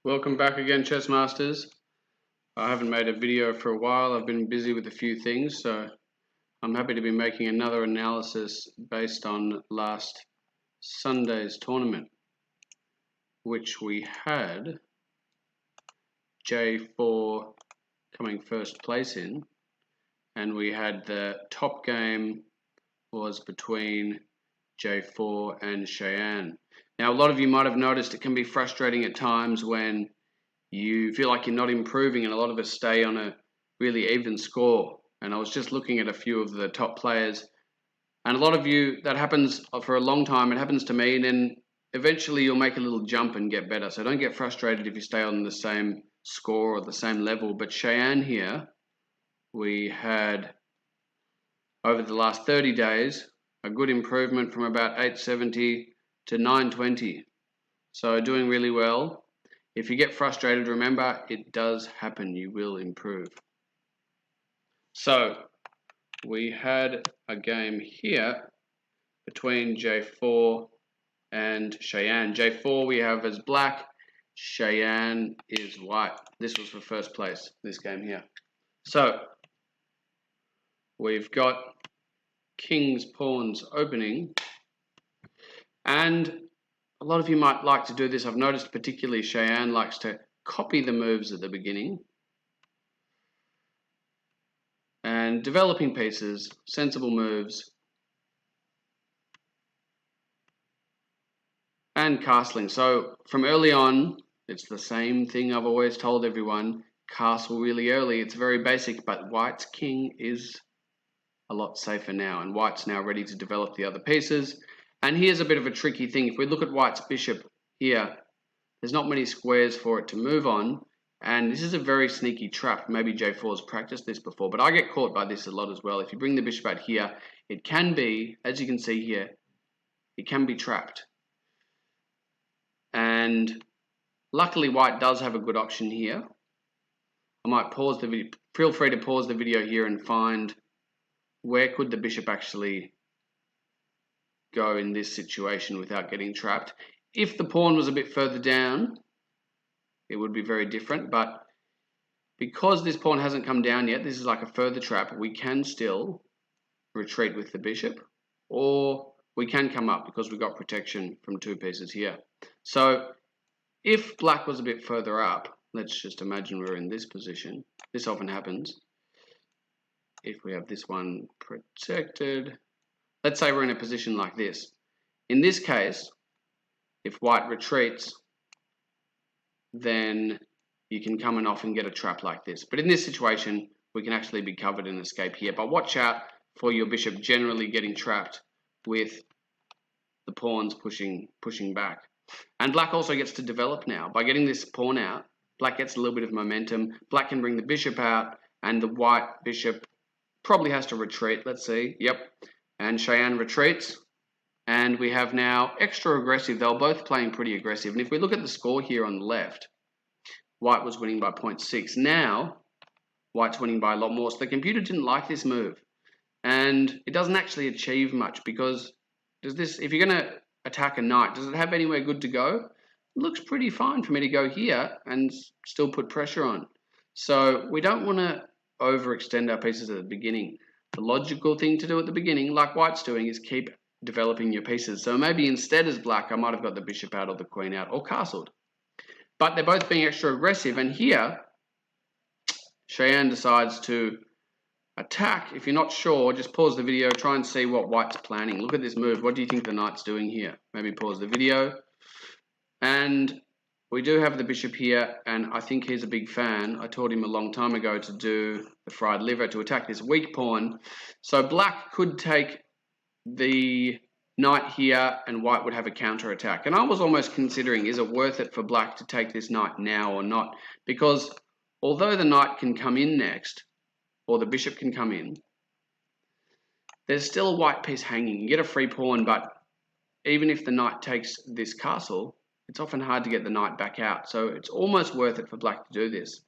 Welcome back again, Chess Masters. I haven't made a video for a while. I've been busy with a few things, so I'm happy to be making another analysis based on last Sunday's tournament, which we had J4 coming first place in, and we had the top game was between J4 and Shayan. Now, a lot of you might have noticed it can be frustrating at times when you feel like you're not improving, and a lot of us stay on a really even score. And I was just looking at a few of the top players, and a lot of you, that happens for a long time. It happens to me, and then eventually you'll make a little jump and get better. So don't get frustrated if you stay on the same score or the same level. But Shayan here, we had over the last 30 days a good improvement from about 870 to 920. So doing really well. If you get frustrated, remember, it does happen. You will improve. So we had a game here between J4 and Shayan. J4 we have as black, Shayan is white. This was for first place, this game here. So we've got kings, pawns opening, and a lot of you might like to do this. I've noticed particularly Shayan likes to copy the moves at the beginning. And developing pieces, sensible moves, and castling. So from early on, it's the same thing I've always told everyone. Castle really early. It's very basic, but white's king is a lot safer now, and white's now ready to develop the other pieces. And here's a bit of a tricky thing. If we look at white's bishop here, there's not many squares for it to move on, and this is a very sneaky trap. Maybe J4's practiced this before, but I get caught by this a lot as well. If you bring the bishop out here, it can be, as you can see here, it can be trapped. And luckily white does have a good option here. I might pause the video. Feel free to pause the video here and find where could the bishop actually go in this situation without getting trapped. If the pawn was a bit further down, it would be very different, but because this pawn hasn't come down yet, this is like a further trap, we can still retreat with the bishop, or we can come up because we've got protection from two pieces here. So if black was a bit further up, let's just imagine we're in this position. This often happens. If we have this one protected, let's say we're in a position like this. In this case, if white retreats, then you can come and off and get a trap like this. But in this situation, we can actually be covered and escape here. But watch out for your bishop generally getting trapped with the pawns pushing back. And black also gets to develop now. By getting this pawn out, black gets a little bit of momentum. Black can bring the bishop out, and the white bishop probably has to retreat. Let's see. Yep. And Shayan retreats. And we have now extra aggressive. They were both playing pretty aggressive. And if we look at the score here on the left, white was winning by 0.6. Now, white's winning by a lot more. So the computer didn't like this move. And it doesn't actually achieve much because if you're going to attack a knight, does it have anywhere good to go? It looks pretty fine for me to go here and still put pressure on. So we don't want to overextend our pieces at the beginning. The logical thing to do at the beginning, like white's doing, is keep developing your pieces. So maybe instead as black, I might have got the bishop out or the queen out or castled. But they're both being extra aggressive. And here, Shayan decides to attack. If you're not sure, just pause the video, try and see what white's planning. Look at this move. What do you think the knight's doing here? Maybe pause the video. And we do have the bishop here, and I think he's a big fan. I taught him a long time ago to do the fried liver, to attack this weak pawn. So black could take the knight here, and white would have a counter attack. And I was almost considering, is it worth it for black to take this knight now or not? Because although the knight can come in next, or the bishop can come in, there's still a white piece hanging. You get a free pawn, but even if the knight takes this castle, it's often hard to get the knight back out. So it's almost worth it for black to do this.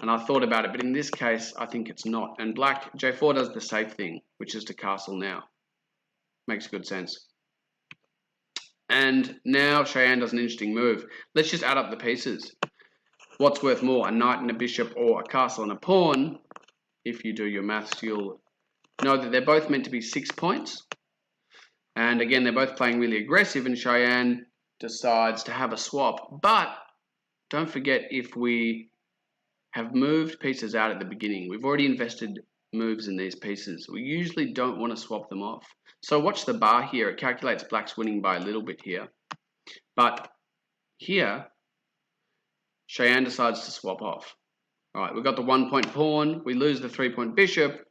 And I thought about it, but in this case, I think it's not. And black, J4 does the safe thing, which is to castle now. Makes good sense. And now Shayan does an interesting move. Let's just add up the pieces. what's worth more, a knight and a bishop or a castle and a pawn? If you do your maths, you'll know that they're both meant to be 6 points. And again, they're both playing really aggressive, and Shayan decides to have a swap. But don't forget, if we have moved pieces out at the beginning, we've already invested moves in these pieces. We usually don't want to swap them off. So watch the bar here. It calculates black's winning by a little bit here. But here, Shayan decides to swap off. All right, we've got the 1 point pawn. We lose the 3 point bishop.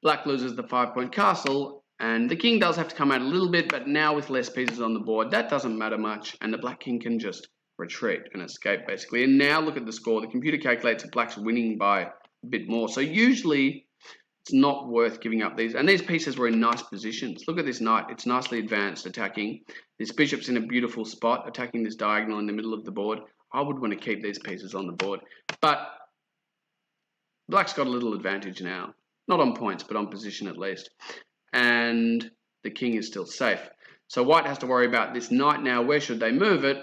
Black loses the 5 point castle. And the king does have to come out a little bit, but now with less pieces on the board, that doesn't matter much. And the black king can just retreat and escape, basically. And now look at the score. The computer calculates that black's winning by a bit more. So usually it's not worth giving up these. And these pieces were in nice positions. Look at this knight. It's nicely advanced, attacking. This bishop's in a beautiful spot, attacking this diagonal in the middle of the board. I would want to keep these pieces on the board. But black's got a little advantage now. Not on points, but on position at least. And the king is still safe. So white has to worry about this knight now. Where should they move it?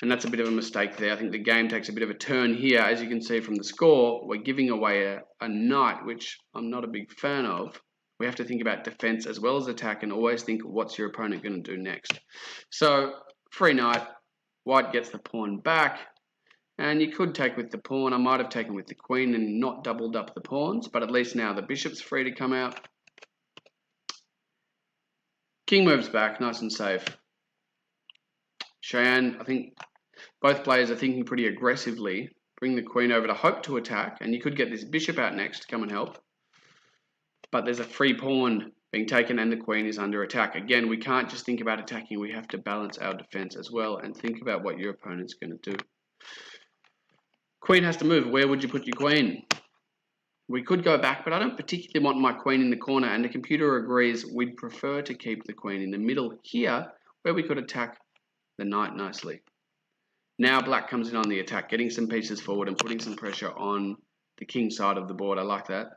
And that's a bit of a mistake there. I think the game takes a bit of a turn here. As you can see from the score, we're giving away a knight, which I'm not a big fan of. We have to think about defense as well as attack and always think, what's your opponent going to do next? So free knight. White gets the pawn back. And you could take with the pawn. I might have taken with the queen and not doubled up the pawns, but at least now the bishop's free to come out. King moves back, nice and safe. Shayan, I think both players are thinking pretty aggressively. Bring the queen over to hope to attack, and you could get this bishop out next to come and help. But there's a free pawn being taken and the queen is under attack. Again, we can't just think about attacking. We have to balance our defense as well and think about what your opponent's going to do. Queen has to move. Where would you put your queen? We could go back, but I don't particularly want my queen in the corner, and the computer agrees we'd prefer to keep the queen in the middle here, where we could attack the knight nicely. Now black comes in on the attack, getting some pieces forward and putting some pressure on the king side of the board. I like that.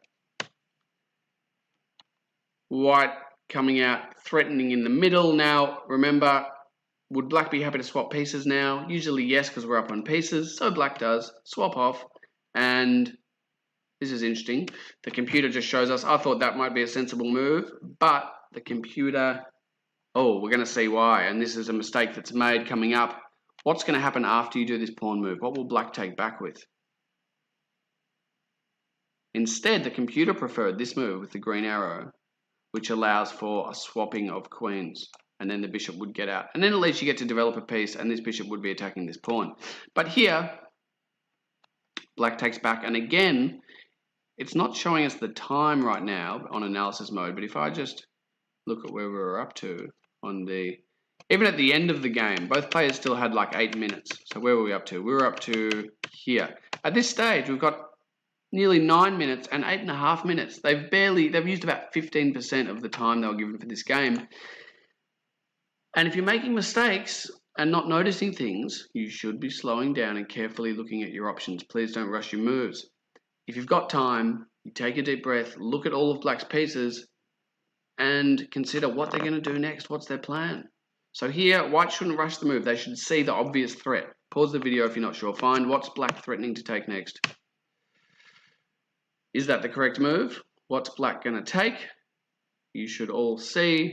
White coming out, threatening in the middle. Now, remember, would black be happy to swap pieces now? Usually yes, because we're up on pieces. So black does. Swap off. And this is interesting. The computer just shows us, I thought that might be a sensible move, but the computer, oh, we're going to see why. And this is a mistake that's made coming up. What's going to happen after you do this pawn move? What will black take back with? Instead, the computer preferred this move with the green arrow, which allows for a swapping of queens. And then the bishop would get out. And then at least you get to develop a piece, and this bishop would be attacking this pawn. But here, black takes back. And again, it's not showing us the time right now on analysis mode. But if I just look at where we're up to on the... Even at the end of the game, both players still had like 8 minutes. So where were we up to? We were up to here. At this stage, we've got nearly 9 minutes and 8.5 minutes. They've used about 15% of the time they were given for this game. And if you're making mistakes and not noticing things, you should be slowing down and carefully looking at your options. Please don't rush your moves. If you've got time, you take a deep breath, look at all of black's pieces, and consider what they're going to do next. What's their plan? So here, white shouldn't rush the move. They should see the obvious threat. Pause the video if you're not sure. Find what's black threatening to take next. Is that the correct move? What's black going to take? You should all see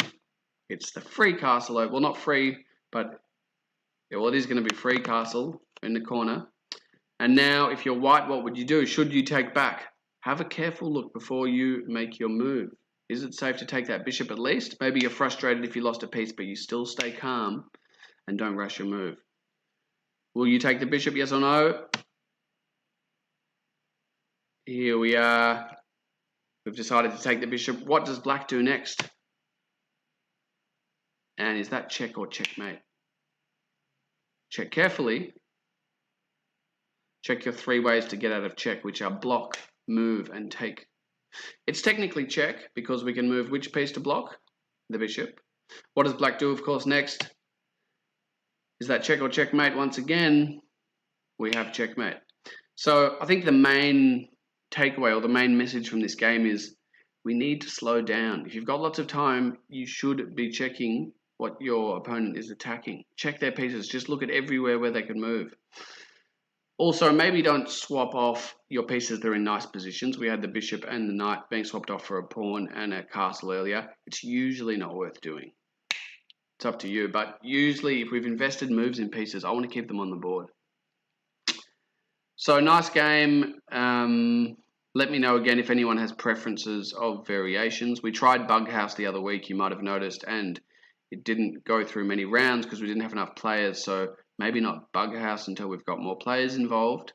it's the free castle. Well, not free, but yeah, well, it is going to be free castle in the corner. And now, if you're white, what would you do? Should you take back? Have a careful look before you make your move. Is it safe to take that bishop at least? Maybe you're frustrated if you lost a piece, but you still stay calm and don't rush your move. Will you take the bishop, yes or no? Here we are. We've decided to take the bishop. What does black do next? And is that check or checkmate? Check carefully. Check your 3 ways to get out of check, which are block, move, and take. It's technically check because we can move which piece to block? The bishop. What does black do, of course, next? Is that check or checkmate? Once again, we have checkmate. So I think the main takeaway or the main message from this game is we need to slow down. If you've got lots of time, you should be checking what your opponent is attacking. Check their pieces. Just look at everywhere where they can move. Also, maybe don't swap off your pieces that are in nice positions. We had the bishop and the knight being swapped off for a pawn and a castle earlier. It's usually not worth doing. It's up to you, but usually if we've invested moves in pieces, I want to keep them on the board. So nice game. Let me know again if anyone has preferences of variations. We tried Bug House the other week, you might have noticed, and it didn't go through many rounds because we didn't have enough players. So maybe not Bug House until we've got more players involved.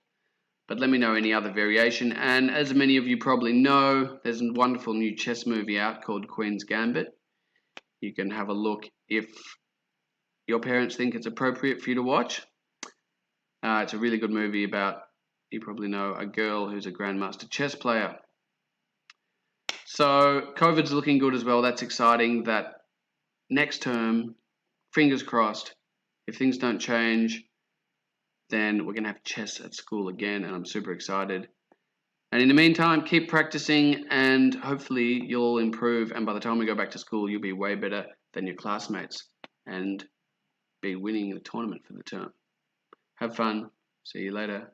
But let me know any other variation. And as many of you probably know, there's a wonderful new chess movie out called Queen's Gambit. You can have a look if your parents think it's appropriate for you to watch. It's a really good movie about, you probably know, a girl who's a grandmaster chess player. So COVID's looking good as well. That's exciting. That next term, fingers crossed, if things don't change, then we're going to have chess at school again, and I'm super excited. And in the meantime, keep practicing, and hopefully you'll improve, and by the time we go back to school, you'll be way better than your classmates and be winning the tournament for the term. Have fun. See you later.